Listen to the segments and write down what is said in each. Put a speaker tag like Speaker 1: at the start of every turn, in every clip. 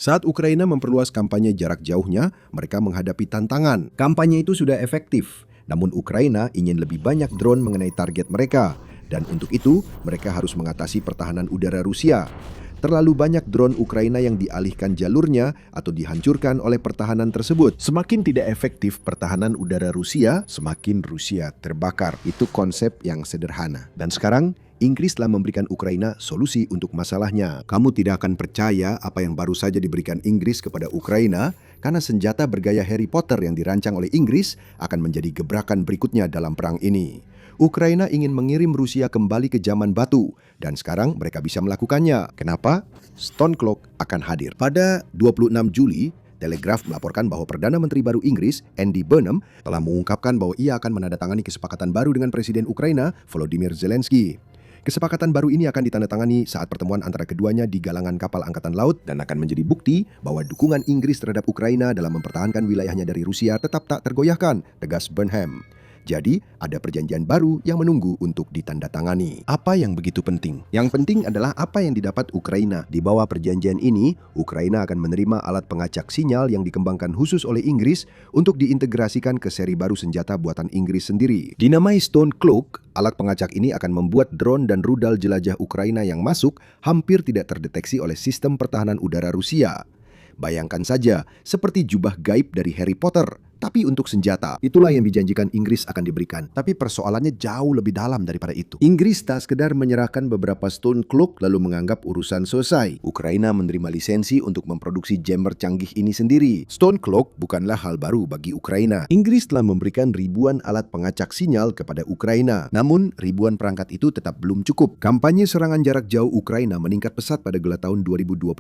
Speaker 1: Saat Ukraina memperluas kampanye jarak jauhnya, mereka menghadapi tantangan. Kampanye itu sudah efektif, namun Ukraina ingin lebih banyak drone mengenai target mereka. Dan untuk itu, mereka harus mengatasi pertahanan udara Rusia. Terlalu banyak drone Ukraina yang dialihkan jalurnya atau dihancurkan oleh pertahanan tersebut. Semakin tidak efektif pertahanan udara Rusia, semakin Rusia terbakar. Itu konsep yang sederhana. Dan sekarang, Inggris telah memberikan Ukraina solusi untuk masalahnya. Kamu tidak akan percaya apa yang baru saja diberikan Inggris kepada Ukraina, karena senjata bergaya Harry Potter yang dirancang oleh Inggris akan menjadi gebrakan berikutnya dalam perang ini. Ukraina ingin mengirim Rusia kembali ke zaman batu, dan sekarang mereka bisa melakukannya. Kenapa? Stone Cloak akan hadir. Pada 26 Juli, Telegraph melaporkan bahwa Perdana Menteri baru Inggris, Andy Burnham, telah mengungkapkan bahwa ia akan menandatangani kesepakatan baru dengan Presiden Ukraina, Volodymyr Zelensky. Kesepakatan baru ini akan ditandatangani saat pertemuan antara keduanya di galangan kapal Angkatan Laut dan akan menjadi bukti bahwa dukungan Inggris terhadap Ukraina dalam mempertahankan wilayahnya dari Rusia tetap tak tergoyahkan, tegas Burnham. Jadi, ada perjanjian baru yang menunggu untuk ditandatangani. Apa yang begitu penting? Yang penting adalah apa yang didapat Ukraina. Di bawah perjanjian ini, Ukraina akan menerima alat pengacak sinyal yang dikembangkan khusus oleh Inggris untuk diintegrasikan ke seri baru senjata buatan Inggris sendiri. Dinamai Stone Cloak, alat pengacak ini akan membuat drone dan rudal jelajah Ukraina yang masuk hampir tidak terdeteksi oleh sistem pertahanan udara Rusia. Bayangkan saja, seperti jubah gaib dari Harry Potter, tapi untuk senjata. Itulah yang dijanjikan Inggris akan diberikan. Tapi persoalannya jauh lebih dalam daripada itu. Inggris tak sekedar menyerahkan beberapa Stone Cloak lalu menganggap urusan selesai. Ukraina menerima lisensi untuk memproduksi jammer canggih ini sendiri. Stone Cloak bukanlah hal baru bagi Ukraina. Inggris telah memberikan ribuan alat pengacak sinyal kepada Ukraina. Namun, ribuan perangkat itu tetap belum cukup. Kampanye serangan jarak jauh Ukraina meningkat pesat pada gela tahun 2026,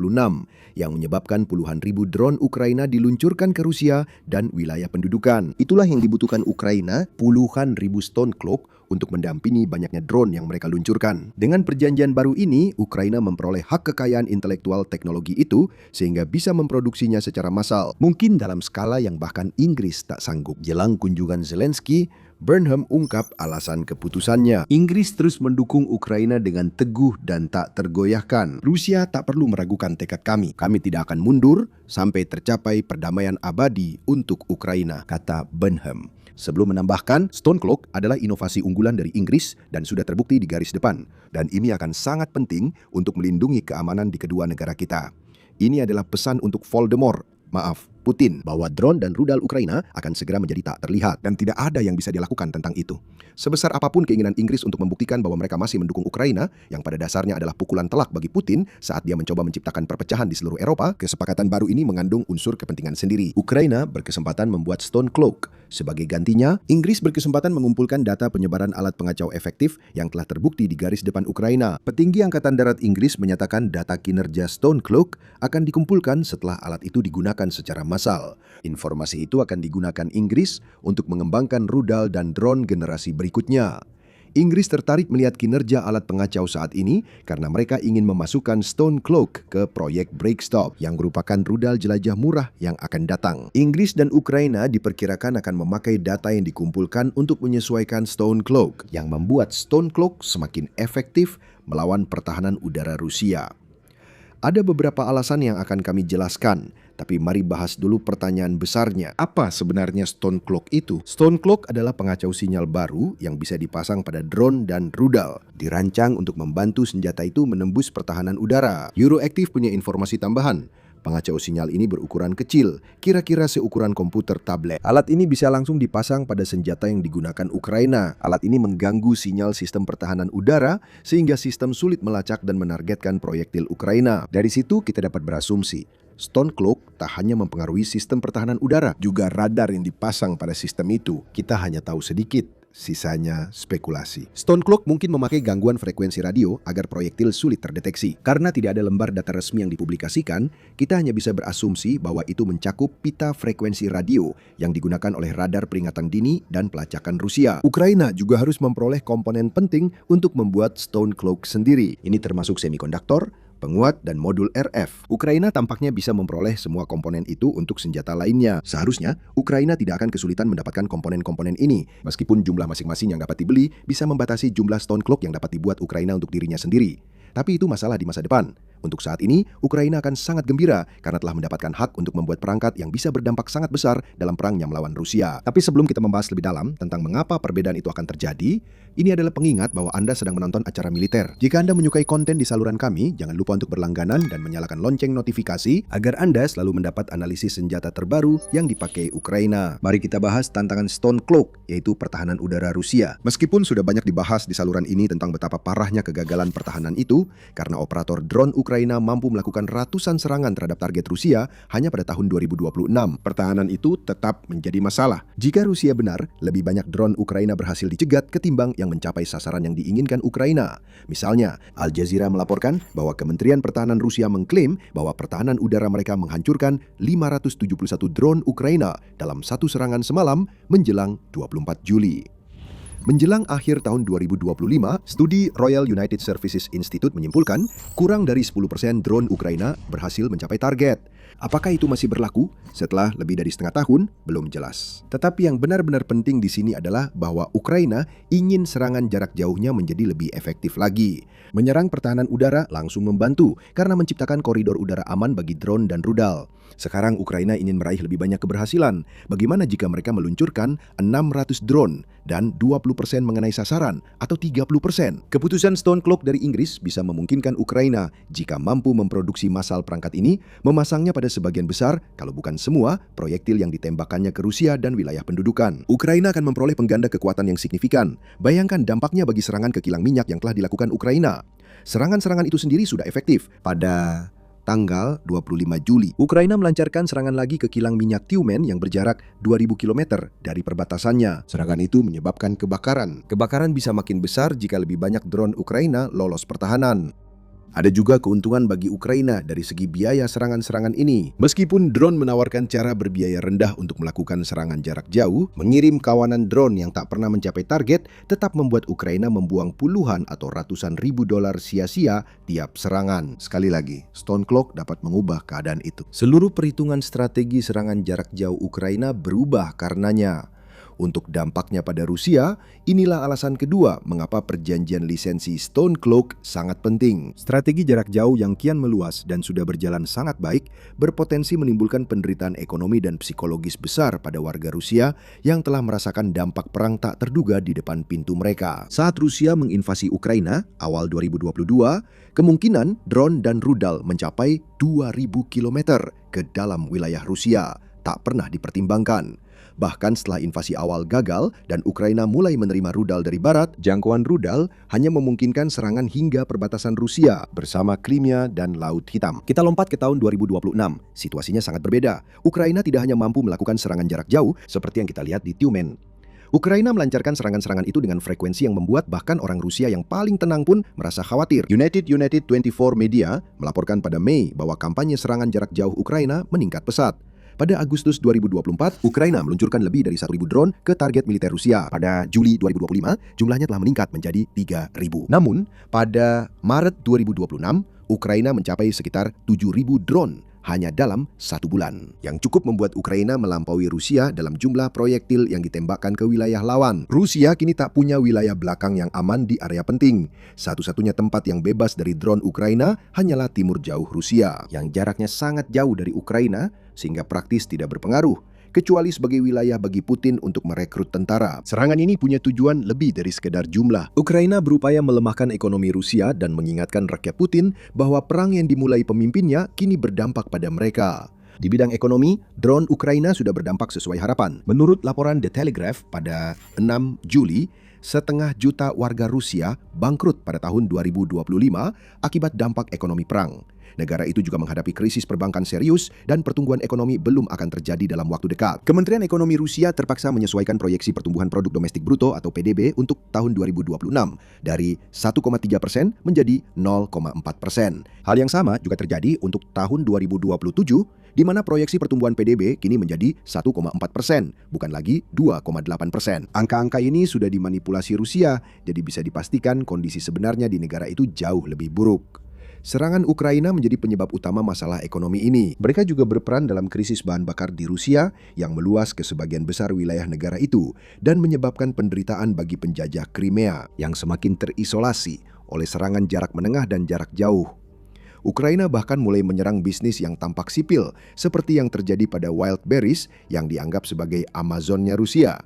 Speaker 1: yang menyebabkan puluhan ribu drone Ukraina diluncurkan ke Rusia dan wilayah pendudukan. Itulah yang dibutuhkan Ukraina, puluhan ribu Stone Cloak untuk mendampingi banyaknya drone yang mereka luncurkan. Dengan perjanjian baru ini, Ukraina memperoleh hak kekayaan intelektual teknologi itu sehingga bisa memproduksinya secara massal. Mungkin dalam skala yang bahkan Inggris tak sanggup. Jelang kunjungan Zelensky, Burnham ungkap alasan keputusannya. Inggris terus mendukung Ukraina dengan teguh dan tak tergoyahkan. Rusia tak perlu meragukan tekad kami. Kami tidak akan mundur sampai tercapai perdamaian abadi untuk Ukraina, kata Burnham. Sebelum menambahkan, Stone Cloak adalah inovasi unggulan dari Inggris dan sudah terbukti di garis depan. Dan ini akan sangat penting untuk melindungi keamanan di kedua negara kita. Ini adalah pesan untuk Putin, bahwa drone dan rudal Ukraina akan segera menjadi tak terlihat dan tidak ada yang bisa dilakukan tentang itu. Sebesar apapun keinginan Inggris untuk membuktikan bahwa mereka masih mendukung Ukraina, yang pada dasarnya adalah pukulan telak bagi Putin saat dia mencoba menciptakan perpecahan di seluruh Eropa, kesepakatan baru ini mengandung unsur kepentingan sendiri. Ukraina berkesempatan membuat Stone Cloak. Sebagai gantinya, Inggris berkesempatan mengumpulkan data penyebaran alat pengacau efektif yang telah terbukti di garis depan Ukraina. Petinggi Angkatan Darat Inggris menyatakan data kinerja Stone Cloak akan dikumpulkan setelah alat itu digunakan secara massal. Informasi itu akan digunakan Inggris untuk mengembangkan rudal dan drone generasi berikutnya. Inggris tertarik melihat kinerja alat pengacau saat ini karena mereka ingin memasukkan Stone Cloak ke proyek Breakstop yang merupakan rudal jelajah murah yang akan datang. Inggris dan Ukraina diperkirakan akan memakai data yang dikumpulkan untuk menyesuaikan Stone Cloak, yang membuat Stone Cloak semakin efektif melawan pertahanan udara Rusia. Ada beberapa alasan yang akan kami jelaskan, tapi mari bahas dulu pertanyaan besarnya. Apa sebenarnya Stone Cloak itu? Stone Cloak adalah pengacau sinyal baru yang bisa dipasang pada drone dan rudal. Dirancang untuk membantu senjata itu menembus pertahanan udara. Euroactiv punya informasi tambahan. Pengacau sinyal ini berukuran kecil, kira-kira seukuran komputer tablet. Alat ini bisa langsung dipasang pada senjata yang digunakan Ukraina. Alat ini mengganggu sinyal sistem pertahanan udara sehingga sistem sulit melacak dan menargetkan proyektil Ukraina. Dari situ kita dapat berasumsi, Stone Cloak tak hanya mempengaruhi sistem pertahanan udara, juga radar yang dipasang pada sistem itu. Kita hanya tahu sedikit, sisanya spekulasi. Stone Cloak mungkin memakai gangguan frekuensi radio agar proyektil sulit terdeteksi. Karena tidak ada lembar data resmi yang dipublikasikan, kita hanya bisa berasumsi bahwa itu mencakup pita frekuensi radio yang digunakan oleh radar peringatan dini dan pelacakan Rusia. Ukraina juga harus memperoleh komponen penting untuk membuat Stone Cloak sendiri. Ini termasuk semikonduktor, penguat, dan modul RF. Ukraina tampaknya bisa memperoleh semua komponen itu untuk senjata lainnya. Seharusnya, Ukraina tidak akan kesulitan mendapatkan komponen-komponen ini, meskipun jumlah masing-masing yang dapat dibeli bisa membatasi jumlah Stone Cloak yang dapat dibuat Ukraina untuk dirinya sendiri. Tapi itu masalah di masa depan. Untuk saat ini, Ukraina akan sangat gembira karena telah mendapatkan hak untuk membuat perangkat yang bisa berdampak sangat besar dalam perangnya melawan Rusia. Tapi sebelum kita membahas lebih dalam tentang mengapa perbedaan itu akan terjadi, ini adalah pengingat bahwa Anda sedang menonton acara militer. Jika Anda menyukai konten di saluran kami, jangan lupa untuk berlangganan dan menyalakan lonceng notifikasi agar Anda selalu mendapat analisis senjata terbaru yang dipakai Ukraina. Mari kita bahas tantangan Stone Cloak, yaitu pertahanan udara Rusia. Meskipun sudah banyak dibahas di saluran ini tentang betapa parahnya kegagalan pertahanan itu, karena operator drone Ukraina mampu melakukan ratusan serangan terhadap target Rusia hanya pada tahun 2026. Pertahanan itu tetap menjadi masalah. Jika Rusia benar, lebih banyak drone Ukraina berhasil dicegat ketimbang yang mencapai sasaran yang diinginkan Ukraina. Misalnya, Al Jazeera melaporkan bahwa Kementerian Pertahanan Rusia mengklaim bahwa pertahanan udara mereka menghancurkan 571 drone Ukraina dalam satu serangan semalam menjelang 24 Juli. Menjelang akhir tahun 2025, studi Royal United Services Institute menyimpulkan kurang dari 10% drone Ukraina berhasil mencapai target. Apakah itu masih berlaku? Setelah lebih dari setengah tahun, belum jelas. Tetapi yang benar-benar penting di sini adalah bahwa Ukraina ingin serangan jarak jauhnya menjadi lebih efektif lagi. Menyerang pertahanan udara langsung membantu karena menciptakan koridor udara aman bagi drone dan rudal. Sekarang Ukraina ingin meraih lebih banyak keberhasilan. Bagaimana jika mereka meluncurkan 600 drone dan 20% mengenai sasaran atau 30%? Keputusan Stone Cloak dari Inggris bisa memungkinkan Ukraina jika mampu memproduksi massal perangkat ini, memasangnya pada sebagian besar, kalau bukan semua, proyektil yang ditembakkannya ke Rusia dan wilayah pendudukan. Ukraina akan memperoleh pengganda kekuatan yang signifikan. Bayangkan dampaknya bagi serangan ke kilang minyak yang telah dilakukan Ukraina. Serangan-serangan itu sendiri sudah efektif. Pada tanggal 25 Juli, Ukraina melancarkan serangan lagi ke kilang minyak Tyumen yang berjarak 2.000 km dari perbatasannya. Serangan itu menyebabkan kebakaran. Kebakaran bisa makin besar jika lebih banyak drone Ukraina lolos pertahanan. Ada juga keuntungan bagi Ukraina dari segi biaya serangan-serangan ini. Meskipun drone menawarkan cara berbiaya rendah untuk melakukan serangan jarak jauh, mengirim kawanan drone yang tak pernah mencapai target tetap membuat Ukraina membuang puluhan atau ratusan ribu dolar sia-sia tiap serangan. Sekali lagi, Stone Cloak dapat mengubah keadaan itu. Seluruh perhitungan strategi serangan jarak jauh Ukraina berubah karenanya. Untuk dampaknya pada Rusia, inilah alasan kedua mengapa perjanjian lisensi Stone Cloak sangat penting. Strategi jarak jauh yang kian meluas dan sudah berjalan sangat baik berpotensi menimbulkan penderitaan ekonomi dan psikologis besar pada warga Rusia yang telah merasakan dampak perang tak terduga di depan pintu mereka. Saat Rusia menginvasi Ukraina awal 2022, kemungkinan drone dan rudal mencapai 2.000 km ke dalam wilayah Rusia tak pernah dipertimbangkan. Bahkan setelah invasi awal gagal dan Ukraina mulai menerima rudal dari barat, jangkauan rudal hanya memungkinkan serangan hingga perbatasan Rusia bersama Crimea dan Laut Hitam. Kita lompat ke tahun 2026. Situasinya sangat berbeda. Ukraina tidak hanya mampu melakukan serangan jarak jauh seperti yang kita lihat di Tyumen. Ukraina melancarkan serangan-serangan itu dengan frekuensi yang membuat bahkan orang Rusia yang paling tenang pun merasa khawatir. United 24 Media melaporkan pada Mei bahwa kampanye serangan jarak jauh Ukraina meningkat pesat. Pada Agustus 2024, Ukraina meluncurkan lebih dari 1.000 drone ke target militer Rusia. Pada Juli 2025, jumlahnya telah meningkat menjadi 3.000. Namun, pada Maret 2026, Ukraina mencapai sekitar 7.000 drone hanya dalam 1 bulan, yang cukup membuat Ukraina melampaui Rusia dalam jumlah proyektil yang ditembakkan ke wilayah lawan. Rusia kini tak punya wilayah belakang yang aman di area penting. Satu-satunya tempat yang bebas dari drone Ukraina hanyalah timur jauh Rusia, yang jaraknya sangat jauh dari Ukraina sehingga praktis tidak berpengaruh, kecuali sebagai wilayah bagi Putin untuk merekrut tentara. Serangan ini punya tujuan lebih dari sekedar jumlah. Ukraina berupaya melemahkan ekonomi Rusia dan mengingatkan rakyat Putin bahwa perang yang dimulai pemimpinnya kini berdampak pada mereka. Di bidang ekonomi, drone Ukraina sudah berdampak sesuai harapan. Menurut laporan The Telegraph pada 6 Juli, 500 juta warga Rusia bangkrut pada tahun 2025 akibat dampak ekonomi perang. Negara itu juga menghadapi krisis perbankan serius dan pertumbuhan ekonomi belum akan terjadi dalam waktu dekat. Kementerian Ekonomi Rusia terpaksa menyesuaikan proyeksi pertumbuhan produk domestik bruto atau PDB untuk tahun 2026 dari 1,3% menjadi 0,4%. Hal yang sama juga terjadi untuk tahun 2027 di mana proyeksi pertumbuhan PDB kini menjadi 1,4%, bukan lagi 2,8%. Angka-angka ini sudah dimanipulasi Rusia, jadi bisa dipastikan kondisi sebenarnya di negara itu jauh lebih buruk. Serangan Ukraina menjadi penyebab utama masalah ekonomi ini. Mereka juga berperan dalam krisis bahan bakar di Rusia yang meluas ke sebagian besar wilayah negara itu dan menyebabkan penderitaan bagi penjajah Crimea yang semakin terisolasi oleh serangan jarak menengah dan jarak jauh. Ukraina bahkan mulai menyerang bisnis yang tampak sipil, seperti yang terjadi pada Wildberries yang dianggap sebagai Amazonnya Rusia.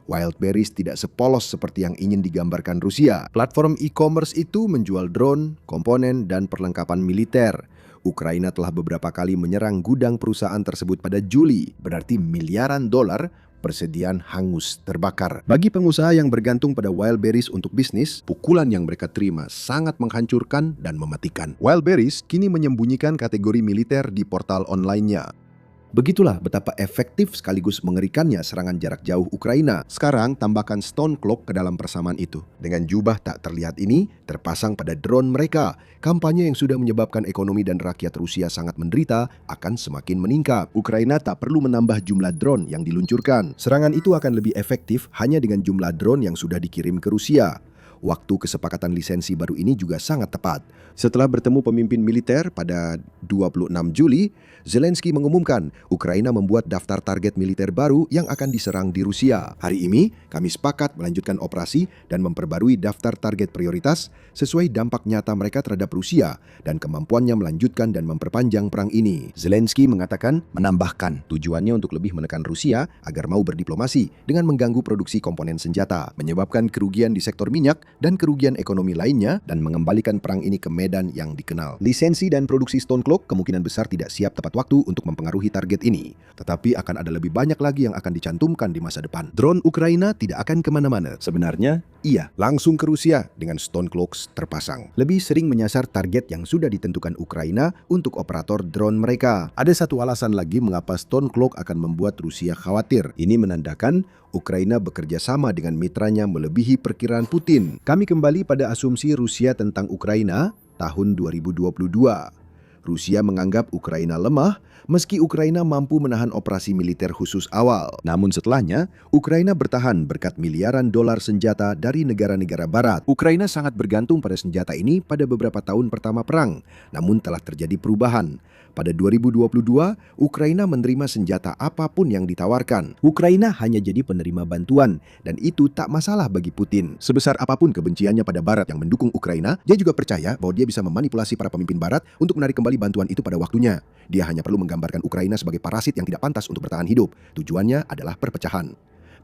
Speaker 1: Wildberries tidak sepolos seperti yang ingin digambarkan Rusia. Platform e-commerce itu menjual drone, komponen, dan perlengkapan militer. Ukraina telah beberapa kali menyerang gudang perusahaan tersebut pada Juli, berarti miliaran dolar persediaan hangus terbakar. Bagi pengusaha yang bergantung pada Wildberries untuk bisnis, pukulan yang mereka terima sangat menghancurkan dan mematikan. Wildberries kini menyembunyikan kategori militer di portal online-nya. Begitulah betapa efektif sekaligus mengerikannya serangan jarak jauh Ukraina. Sekarang tambahkan Stone Cloak ke dalam persamaan itu. Dengan jubah tak terlihat ini terpasang pada drone mereka. Kampanye yang sudah menyebabkan ekonomi dan rakyat Rusia sangat menderita akan semakin meningkat. Ukraina tak perlu menambah jumlah drone yang diluncurkan. Serangan itu akan lebih efektif hanya dengan jumlah drone yang sudah dikirim ke Rusia. Waktu kesepakatan lisensi baru ini juga sangat tepat. Setelah bertemu pemimpin militer pada 26 Juli, Zelensky mengumumkan Ukraina membuat daftar target militer baru yang akan diserang di Rusia. Hari ini, kami sepakat melanjutkan operasi dan memperbarui daftar target prioritas sesuai dampak nyata mereka terhadap Rusia dan kemampuannya melanjutkan dan memperpanjang perang ini. Zelensky menambahkan tujuannya untuk lebih menekan Rusia agar mau berdiplomasi dengan mengganggu produksi komponen senjata, menyebabkan kerugian di sektor minyak dan kerugian ekonomi lainnya dan mengembalikan perang ini ke medan yang dikenal. Lisensi dan produksi Stone Cloak kemungkinan besar tidak siap tepat waktu untuk mempengaruhi target ini. Tetapi akan ada lebih banyak lagi yang akan dicantumkan di masa depan. Drone Ukraina tidak akan kemana-mana. Sebenarnya, iya, langsung ke Rusia dengan Stone Cloaks terpasang. Lebih sering menyasar target yang sudah ditentukan Ukraina untuk operator drone mereka. Ada satu alasan lagi mengapa Stone Cloak akan membuat Rusia khawatir. Ini menandakan Ukraina bekerja sama dengan mitranya melebihi perkiraan Putin. Kami kembali pada asumsi Rusia tentang Ukraina tahun 2022. Rusia menganggap Ukraina lemah meski Ukraina mampu menahan operasi militer khusus awal. Namun setelahnya, Ukraina bertahan berkat miliaran dolar senjata dari negara-negara barat. Ukraina sangat bergantung pada senjata ini pada beberapa tahun pertama perang, namun telah terjadi perubahan. Pada 2022, Ukraina menerima senjata apapun yang ditawarkan. Ukraina hanya jadi penerima bantuan, dan itu tak masalah bagi Putin. Sebesar apapun kebenciannya pada Barat yang mendukung Ukraina, dia juga percaya bahwa dia bisa memanipulasi para pemimpin Barat untuk menarik kembali bantuan itu pada waktunya. Dia hanya perlu menggambarkan Ukraina sebagai parasit yang tidak pantas untuk bertahan hidup. Tujuannya adalah perpecahan.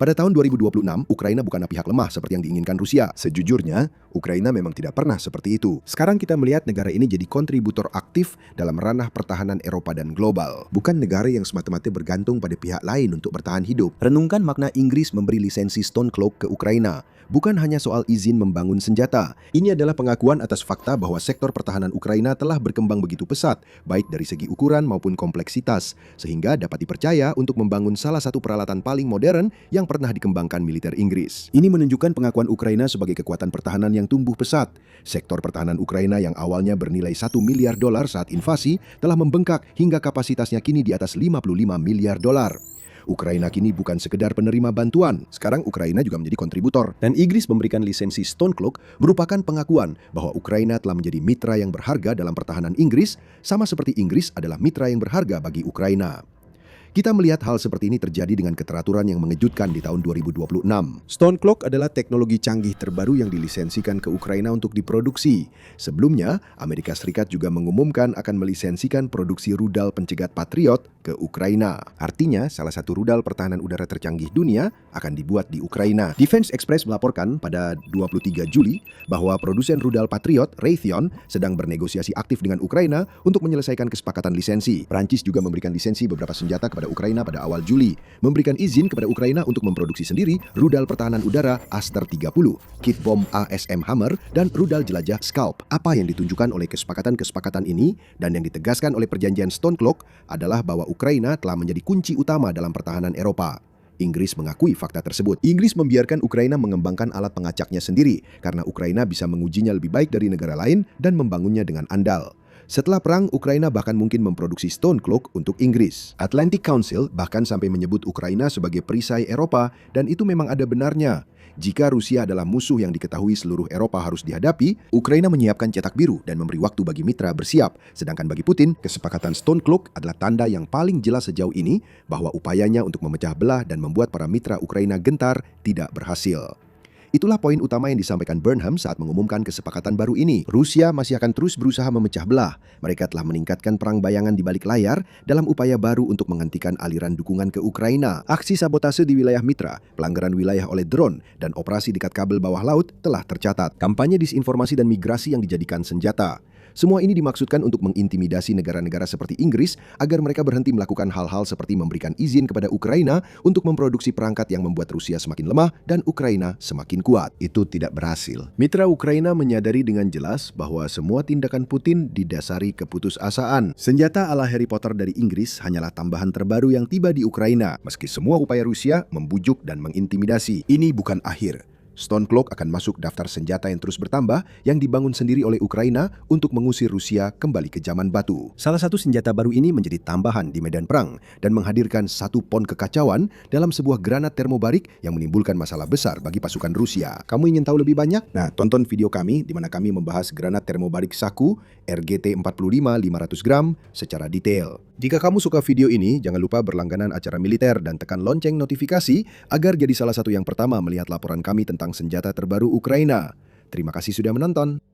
Speaker 1: Pada tahun 2026, Ukraina bukanlah pihak lemah seperti yang diinginkan Rusia. Sejujurnya, Ukraina memang tidak pernah seperti itu. Sekarang kita melihat negara ini jadi kontributor aktif dalam ranah pertahanan Eropa dan global. Bukan negara yang semata-mata bergantung pada pihak lain untuk bertahan hidup. Renungkan makna Inggris memberi lisensi Stone Cloak ke Ukraina. Bukan hanya soal izin membangun senjata. Ini adalah pengakuan atas fakta bahwa sektor pertahanan Ukraina telah berkembang begitu pesat, baik dari segi ukuran maupun kompleksitas, sehingga dapat dipercaya untuk membangun salah satu peralatan paling modern yang pernah dikembangkan militer Inggris. Ini menunjukkan pengakuan Ukraina sebagai kekuatan pertahanan yang tumbuh pesat. Sektor pertahanan Ukraina yang awalnya bernilai 1 miliar dolar saat invasi telah membengkak hingga kapasitasnya kini di atas 55 miliar dolar. Ukraina kini bukan sekedar penerima bantuan, sekarang Ukraina juga menjadi kontributor. Dan Inggris memberikan lisensi Stone Cloak merupakan pengakuan bahwa Ukraina telah menjadi mitra yang berharga dalam pertahanan Inggris, sama seperti Inggris adalah mitra yang berharga bagi Ukraina. Kita melihat hal seperti ini terjadi dengan keteraturan yang mengejutkan di tahun 2026. Stone Cloak adalah teknologi canggih terbaru yang dilisensikan ke Ukraina untuk diproduksi. Sebelumnya, Amerika Serikat juga mengumumkan akan melisensikan produksi rudal pencegat Patriot ke Ukraina. Artinya, salah satu rudal pertahanan udara tercanggih dunia akan dibuat di Ukraina. Defense Express melaporkan pada 23 Juli bahwa produsen rudal Patriot, Raytheon, sedang bernegosiasi aktif dengan Ukraina untuk menyelesaikan kesepakatan lisensi. Prancis juga memberikan lisensi beberapa senjata kepada Ukraina pada awal Juli, memberikan izin kepada Ukraina untuk memproduksi sendiri rudal pertahanan udara Aster 30, kit bom ASM Hammer, dan rudal jelajah Scalp. Apa yang ditunjukkan oleh kesepakatan-kesepakatan ini dan yang ditegaskan oleh perjanjian Stone Cloak adalah bahwa Ukraina telah menjadi kunci utama dalam pertahanan Eropa. Inggris mengakui fakta tersebut. Inggris membiarkan Ukraina mengembangkan alat pengacaknya sendiri karena Ukraina bisa mengujinya lebih baik dari negara lain dan membangunnya dengan andal. Setelah perang, Ukraina bahkan mungkin memproduksi Stone Cloak untuk Inggris. Atlantic Council bahkan sampai menyebut Ukraina sebagai perisai Eropa, dan itu memang ada benarnya. Jika Rusia adalah musuh yang diketahui seluruh Eropa harus dihadapi, Ukraina menyiapkan cetak biru dan memberi waktu bagi mitra bersiap. Sedangkan bagi Putin, kesepakatan Stone Cloak adalah tanda yang paling jelas sejauh ini bahwa upayanya untuk memecah belah dan membuat para mitra Ukraina gentar tidak berhasil. Itulah poin utama yang disampaikan Burnham saat mengumumkan kesepakatan baru ini. Rusia masih akan terus berusaha memecah belah. Mereka telah meningkatkan perang bayangan di balik layar dalam upaya baru untuk menghentikan aliran dukungan ke Ukraina. Aksi sabotase di wilayah mitra, pelanggaran wilayah oleh drone, dan operasi dekat kabel bawah laut telah tercatat. Kampanye disinformasi dan migrasi yang dijadikan senjata. Semua ini dimaksudkan untuk mengintimidasi negara-negara seperti Inggris agar mereka berhenti melakukan hal-hal seperti memberikan izin kepada Ukraina untuk memproduksi perangkat yang membuat Rusia semakin lemah dan Ukraina semakin kuat. Itu tidak berhasil. Mitra Ukraina menyadari dengan jelas bahwa semua tindakan Putin didasari keputusasaan. Senjata ala Harry Potter dari Inggris hanyalah tambahan terbaru yang tiba di Ukraina, meski semua upaya Rusia membujuk dan mengintimidasi. Ini bukan akhir. Stone Cloak akan masuk daftar senjata yang terus bertambah yang dibangun sendiri oleh Ukraina untuk mengusir Rusia kembali ke zaman batu. Salah satu senjata baru ini menjadi tambahan di medan perang dan menghadirkan 1 pon kekacauan dalam sebuah granat termobarik yang menimbulkan masalah besar bagi pasukan Rusia. Kamu ingin tahu lebih banyak? Nah, tonton video kami di mana kami membahas granat termobarik Saku RGT-45 500 gram secara detail. Jika kamu suka video ini, jangan lupa berlangganan acara militer dan tekan lonceng notifikasi agar jadi salah satu yang pertama melihat laporan kami tentang senjata terbaru Ukraina. Terima kasih sudah menonton.